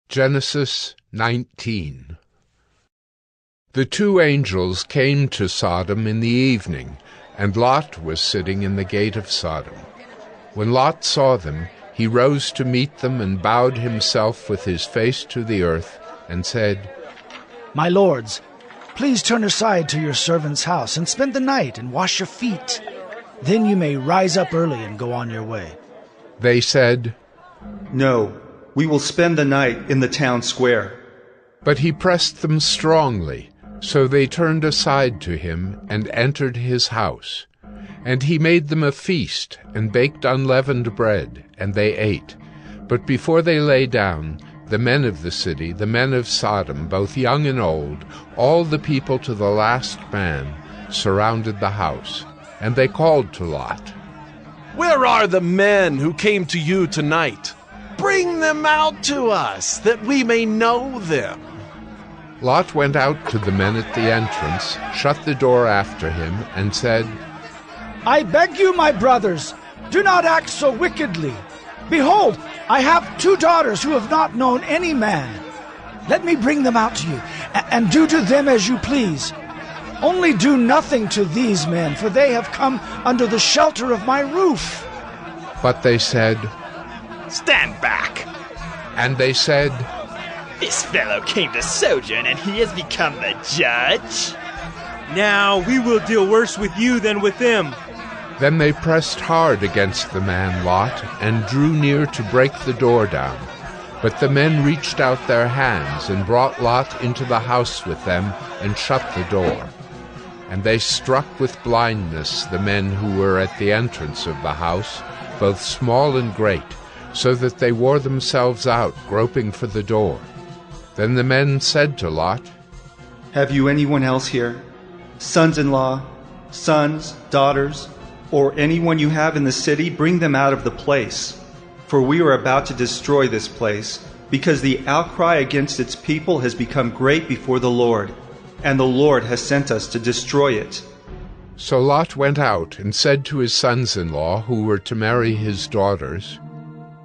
Genesis 19. The two angels came to Sodom in the evening, and Lot was sitting in the gate of Sodom. When Lot saw them, he rose to meet them and bowed himself with his face to the earth, and said, "My lords, please turn aside to your servant's house and spend the night and wash your feet. Then you may rise up early and go on your way." They said, "No, we will spend the night in the town square." But he pressed them strongly, so they turned aside to him and entered his house. And he made them a feast, and baked unleavened bread, and they ate. But before they lay down, the men of the city, the men of Sodom, both young and old, all the people to the last man, surrounded the house. And they called to Lot, "Where are the men who came to you tonight? Bring them out to us, that we may know them." Lot went out to the men at the entrance, shut the door after him, and said, "I beg you, my brothers, do not act so wickedly. Behold, I have 2 daughters who have not known any man. Let me bring them out to you, and do to them as you please. Only do nothing to these men, for they have come under the shelter of my roof." But they said, "Stand back!" And they said, "This fellow came to sojourn, and he has become the judge." Now we will deal worse with you than with them. Then they pressed hard against the man Lot, and drew near to break the door down. But the men reached out their hands, and brought Lot into the house with them, and shut the door. And they struck with blindness the men who were at the entrance of the house, both small and great, so that they wore themselves out, groping for the door. Then the men said to Lot, "Have you anyone else here? Sons-in-law, sons, daughters, or anyone you have in the city? Bring them out of the place. For we are about to destroy this place, because the outcry against its people has become great before the Lord, and the Lord has sent us to destroy it." So Lot went out and said to his sons-in-law, who were to marry his daughters,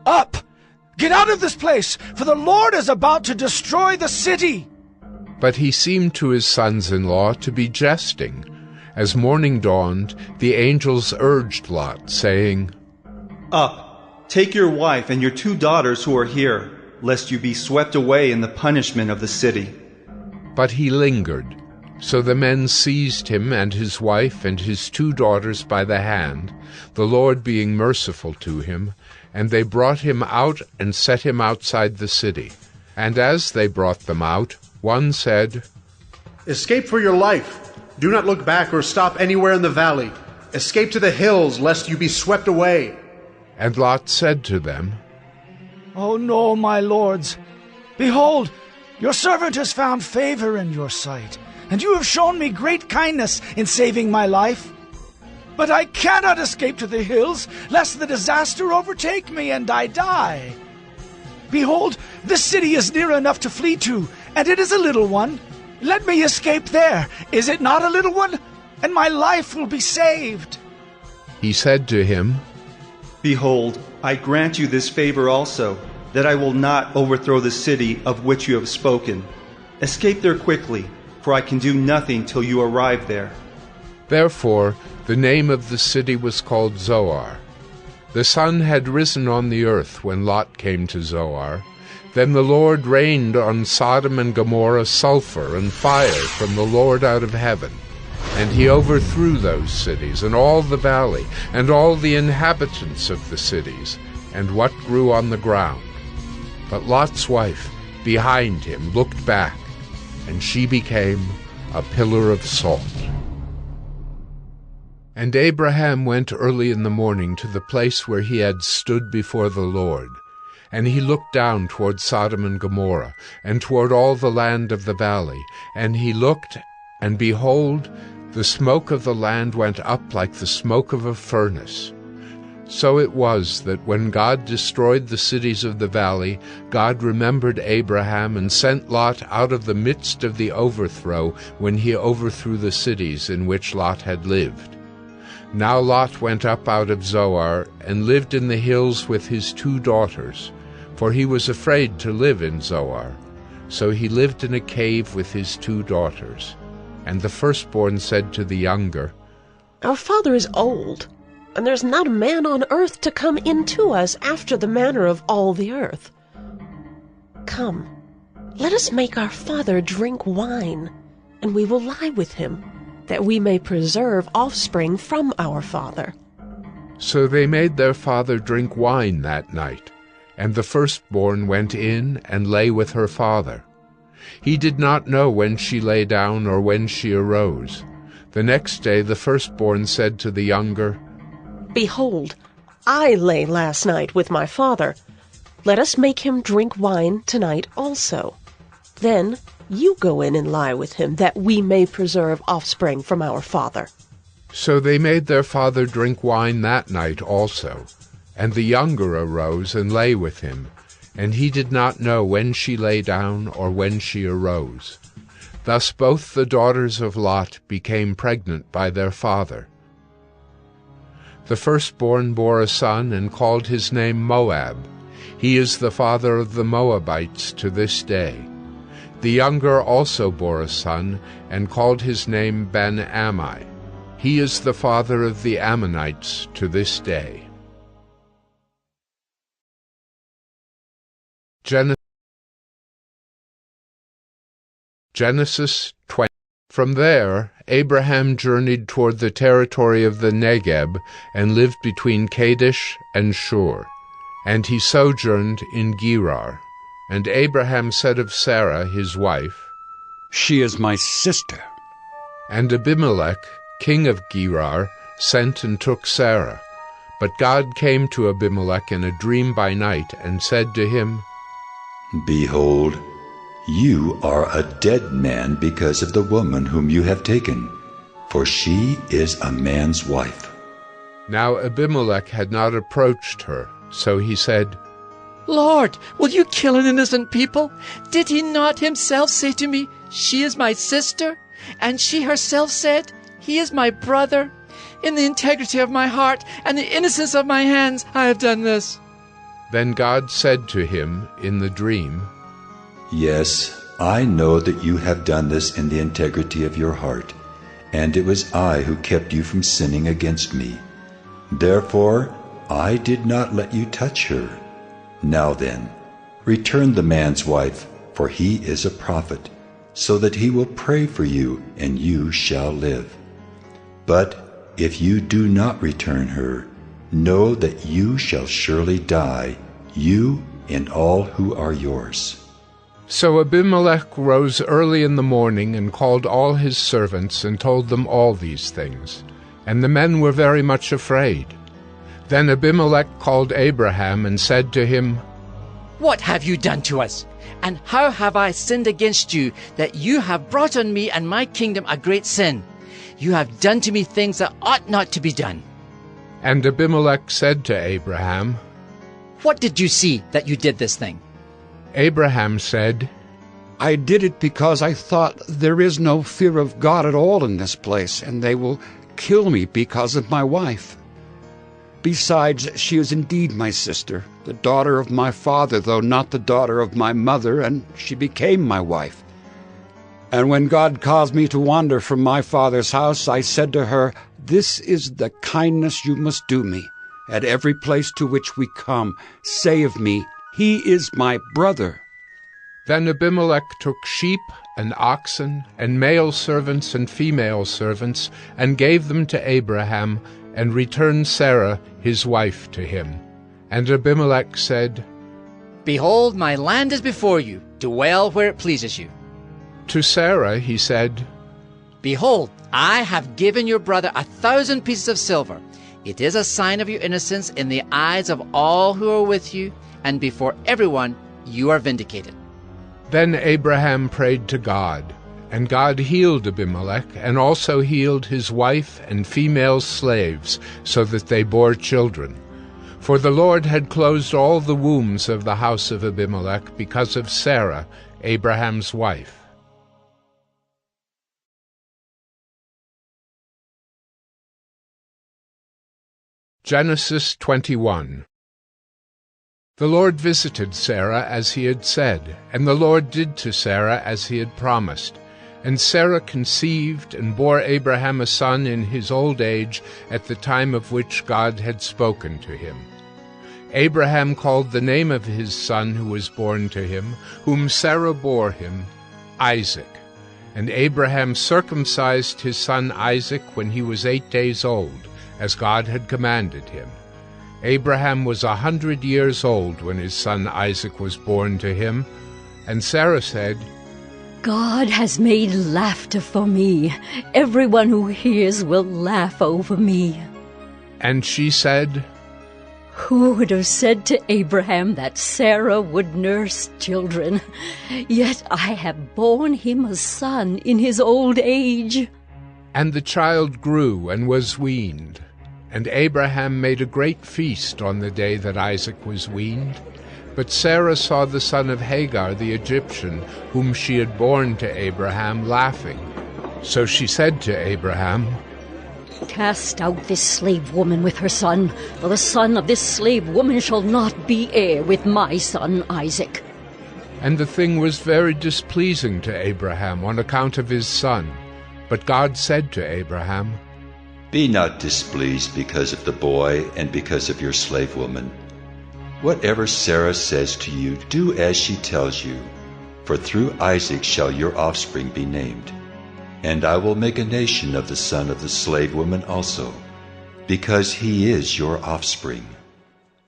"Up! Get out of this place, for the Lord is about to destroy the city." But he seemed to his sons-in-law to be jesting. As morning dawned, the angels urged Lot, saying, "Up, take your wife and your 2 daughters who are here, lest you be swept away in the punishment of the city." But he lingered. So the men seized him and his wife and his 2 daughters by the hand, the Lord being merciful to him, and they brought him out and set him outside the city. And as they brought them out, one said, "Escape for your life. Do not look back or stop anywhere in the valley. Escape to the hills, lest you be swept away." And Lot said to them, "Oh no, my lords. Behold, your servant has found favor in your sight, and you have shown me great kindness in saving my life. But I cannot escape to the hills, lest the disaster overtake me and I die. Behold, this city is near enough to flee to, and it is a little one. Let me escape there. Is it not a little one? And my life will be saved." He said to him, "Behold, I grant you this favor also, that I will not overthrow the city of which you have spoken. Escape there quickly, for I can do nothing till you arrive there." Therefore the name of the city was called Zoar. The sun had risen on the earth when Lot came to Zoar. Then the Lord rained on Sodom and Gomorrah sulfur and fire from the Lord out of heaven. And he overthrew those cities, and all the valley, and all the inhabitants of the cities, and what grew on the ground. But Lot's wife, behind him, looked back, and she became a pillar of salt. And Abraham went early in the morning to the place where he had stood before the Lord. And he looked down toward Sodom and Gomorrah, and toward all the land of the valley. And he looked, and behold, the smoke of the land went up like the smoke of a furnace. So it was that when God destroyed the cities of the valley, God remembered Abraham and sent Lot out of the midst of the overthrow when he overthrew the cities in which Lot had lived. Now Lot went up out of Zoar and lived in the hills with his 2 daughters. for he was afraid to live in Zoar. So he lived in a cave with his 2 daughters. And the firstborn said to the younger, Our father is old, and there's not a man on earth to come in to us after the manner of all the earth. Come, let us make our father drink wine, and we will lie with him, that we may preserve offspring from our father. So they made their father drink wine that night, and the firstborn went in and lay with her father. He did not know when she lay down or when she arose. The next day the firstborn said to the younger, Behold, I lay last night with my father. Let us make him drink wine tonight also. Then you go in and lie with him, that we may preserve offspring from our father. So they made their father drink wine that night also. And the younger arose and lay with him, and he did not know when she lay down or when she arose. Thus both the daughters of Lot became pregnant by their father. The firstborn bore a son and called his name Moab. He is the father of the Moabites to this day. The younger also bore a son and called his name Ben-Ammi. He is the father of the Ammonites to this day. Genesis 20. From there, Abraham journeyed toward the territory of the Negeb and lived between Kadesh and Shur. And he sojourned in Gerar. And Abraham said of Sarah his wife, She is my sister. And Abimelech, king of Gerar, sent and took Sarah. But God came to Abimelech in a dream by night and said to him, Behold, you are a dead man because of the woman whom you have taken, for she is a man's wife. Now Abimelech had not approached her, so he said, Lord, will you kill an innocent people? Did he not himself say to me, She is my sister? And she herself said, He is my brother. In the integrity of my heart and the innocence of my hands I have done this. Then God said to him in the dream, Yes, I know that you have done this in the integrity of your heart, and it was I who kept you from sinning against me. Therefore, I did not let you touch her. Now then, return the man's wife, for he is a prophet, so that he will pray for you, and you shall live. But if you do not return her, know that you shall surely die, you and all who are yours. So Abimelech rose early in the morning and called all his servants and told them all these things. And the men were very much afraid. Then Abimelech called Abraham and said to him, What have you done to us? And how have I sinned against you, that you have brought on me and my kingdom a great sin? You have done to me things that ought not to be done. And Abimelech said to Abraham, What did you see that you did this thing? Abraham said, I did it because I thought there is no fear of God at all in this place, and they will kill me because of my wife. Besides, she is indeed my sister, the daughter of my father, though not the daughter of my mother, and she became my wife. And when God caused me to wander from my father's house, I said to her, This is the kindness you must do me. At every place to which we come, say of me, He is my brother. Then Abimelech took sheep and oxen and male servants and female servants and gave them to Abraham and returned Sarah his wife to him. And Abimelech said, Behold, my land is before you. Dwell where it pleases you. To Sarah he said, Behold, I have given your brother 1,000 pieces of silver. It is a sign of your innocence in the eyes of all who are with you, and before everyone you are vindicated. Then Abraham prayed to God, and God healed Abimelech, and also healed his wife and female slaves, so that they bore children. For the Lord had closed all the wombs of the house of Abimelech because of Sarah, Abraham's wife. Genesis 21. The Lord visited Sarah as he had said, and the Lord did to Sarah as he had promised. And Sarah conceived and bore Abraham a son in his old age at the time of which God had spoken to him. Abraham called the name of his son who was born to him, whom Sarah bore him, Isaac. And Abraham circumcised his son Isaac when he was 8 days old, as God had commanded him. Abraham was 100 years old when his son Isaac was born to him. And Sarah said, God has made laughter for me. Everyone who hears will laugh over me. And she said, Who would have said to Abraham that Sarah would nurse children? Yet I have borne him a son in his old age. And the child grew and was weaned. And Abraham made a great feast on the day that Isaac was weaned. But Sarah saw the son of Hagar the Egyptian, whom she had borne to Abraham, laughing. So she said to Abraham, Cast out this slave woman with her son, for the son of this slave woman shall not be heir with my son Isaac. And the thing was very displeasing to Abraham on account of his son. But God said to Abraham, Be not displeased because of the boy and because of your slave woman. Whatever Sarah says to you, do as she tells you, for through Isaac shall your offspring be named. And I will make a nation of the son of the slave woman also, because he is your offspring.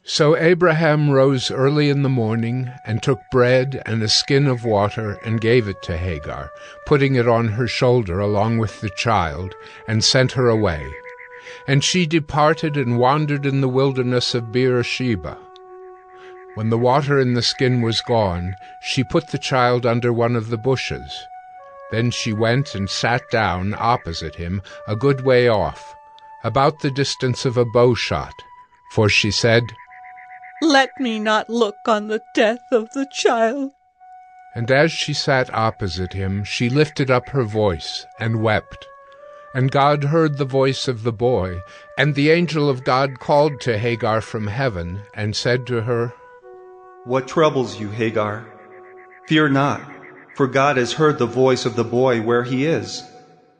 So Abraham rose early in the morning, and took bread and a skin of water, and gave it to Hagar, putting it on her shoulder along with the child, and sent her away. And she departed and wandered in the wilderness of Beersheba. When the water in the skin was gone, she put the child under one of the bushes. Then she went and sat down opposite him, a good way off, about the distance of a bow shot. For she said, Let me not look on the death of the child. And as she sat opposite him, she lifted up her voice and wept. And God heard the voice of the boy, and the angel of God called to Hagar from heaven, and said to her, What troubles you, Hagar? Fear not, for God has heard the voice of the boy where he is.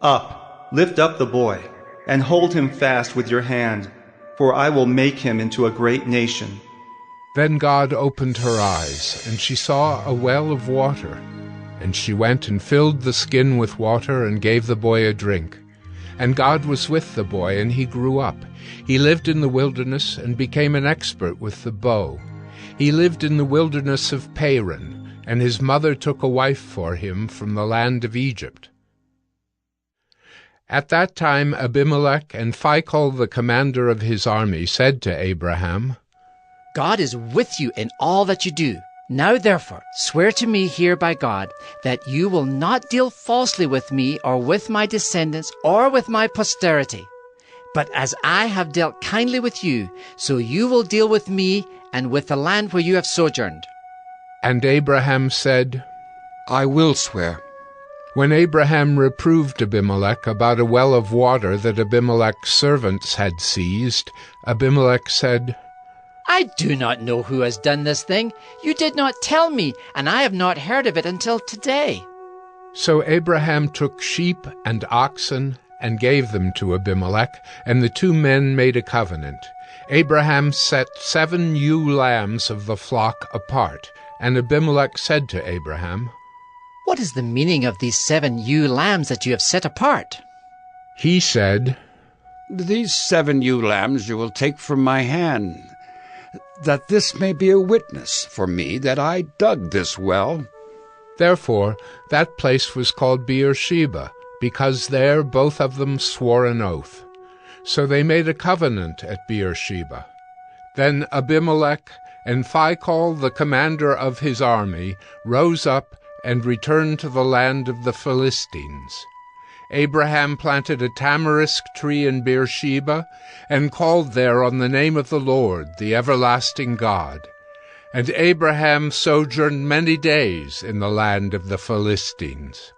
Up, lift up the boy, and hold him fast with your hand, for I will make him into a great nation. Then God opened her eyes, and she saw a well of water. And she went and filled the skin with water, and gave the boy a drink. And God was with the boy, and he grew up. He lived in the wilderness, and became an expert with the bow. He lived in the wilderness of Paran, and his mother took a wife for him from the land of Egypt. At that time Abimelech and Phicol the commander of his army said to Abraham, God is with you in all that you do. Now therefore swear to me here by God that you will not deal falsely with me or with my descendants or with my posterity. But as I have dealt kindly with you, so you will deal with me and with the land where you have sojourned. And Abraham said, I will swear. When Abraham reproved Abimelech about a well of water that Abimelech's servants had seized, Abimelech said, I do not know who has done this thing. You did not tell me, and I have not heard of it until today. So Abraham took sheep and oxen and gave them to Abimelech, and the two men made a covenant. Abraham set 7 ewe lambs of the flock apart, and Abimelech said to Abraham, What is the meaning of these 7 ewe lambs that you have set apart? He said, These 7 ewe lambs you will take from my hand, that this may be a witness for me that I dug this well. Therefore that place was called Beersheba, because there both of them swore an oath. So they made a covenant at Beersheba. Then Abimelech and Phicol the commander of his army rose up and returned to the land of the Philistines. Abraham planted a tamarisk tree in Beersheba, and called there on the name of the Lord, the everlasting God. And Abraham sojourned many days in the land of the Philistines.